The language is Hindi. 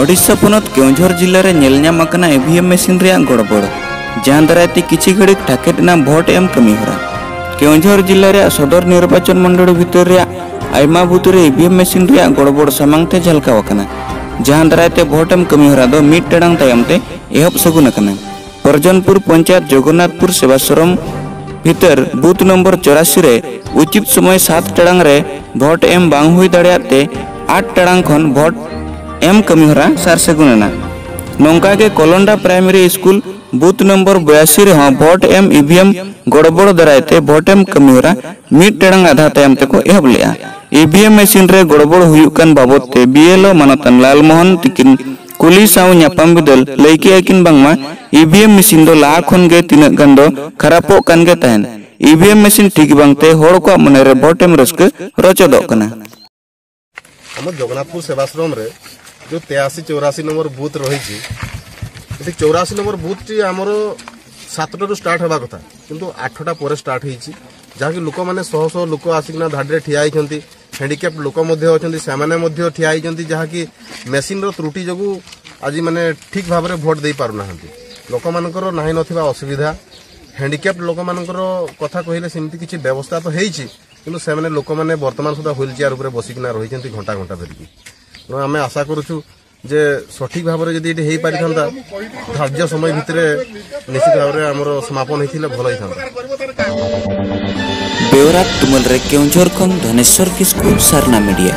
ओडिशा पनत केउझर जिले में नेलनामाकना ईवीएम मेसिन रे गड़बड़ जहां दराते किछि घड़ी ठाकेटना भोट एम कमीहरा। केउझर जिले में सदर निर्वाचन मंडल भितर आयमा बूथ रे ईवीएम मेसिन रे गड़बड़ सामांगते झलकावकना जहां दराते भोट एम कमीहरा दो मिट टांग तायमते एहब सगुन कना। परजनपुर पंचायत जगन्नाथपुर सेवाश्रम भितर बूथ नंबर 84 रे उचित समय 7 टांग रे भोट एम बांग हुई दाड़ियाते 8 टांग खन भोट एम कमीहरा सार सगुना। नौका के कोलंडा प्राइमरी स्कूल बूथ नंबर 82 रे भोट एम ईवीएम गड़बड़ दरायते भोट एम कमीहरा मिट टांग आधा तायम तक एहब लेआ। ईवीएम मशीन रे गड़बड़ हुयुकन बाबते बीएलओ मानतन लालमोहन तिकिन कुली साव न्यापाम बिदल लैकी आकिन बांगमा ईवीएम मशीन दो लाहा खन गे तिना गान दो खरापो कान गे ताहेन। ईवीएम मशीन ठीक बांगते होड़ को मने रे भोट एम रस्क रचदो कना। हम जगन्नाथपुर सेवाश्रम रे जो 83-84 नंबर बूथ रही 84 नंबर बूथ टी आमर 7टा स्टार्ट होगा कथा किंतु 8टा पर स्टार्ट होती जहाँकि लोक मैंने शह शह लोक आसिकना धाड़ी ठिया होती हैंडिक्याप्ट लोक से ठिया होती जहाँकि मेसीन त्रुटि जो आज माने ठीक भाव में भोट दे पारना लोक मानकर ना नथिबा असुविधा हैंडिक्याप्ट लोक मानकर कथा कहले सेमती किछि व्यवस्था तो होती किंतु से माने लोक माने वर्तमान सुधा व्हील चेयर ऊपर बसिकना रही घंटा घंटा धरिकी। आम आशा करुचु जे सठिक भाव में जदि ये पारि था धार्य समय भितर निश्चित भाव में आमर समापन होता भल होता। बेवरा तुमल रे केउझर खन धनेश्वर किस्कू सारना मीडिया।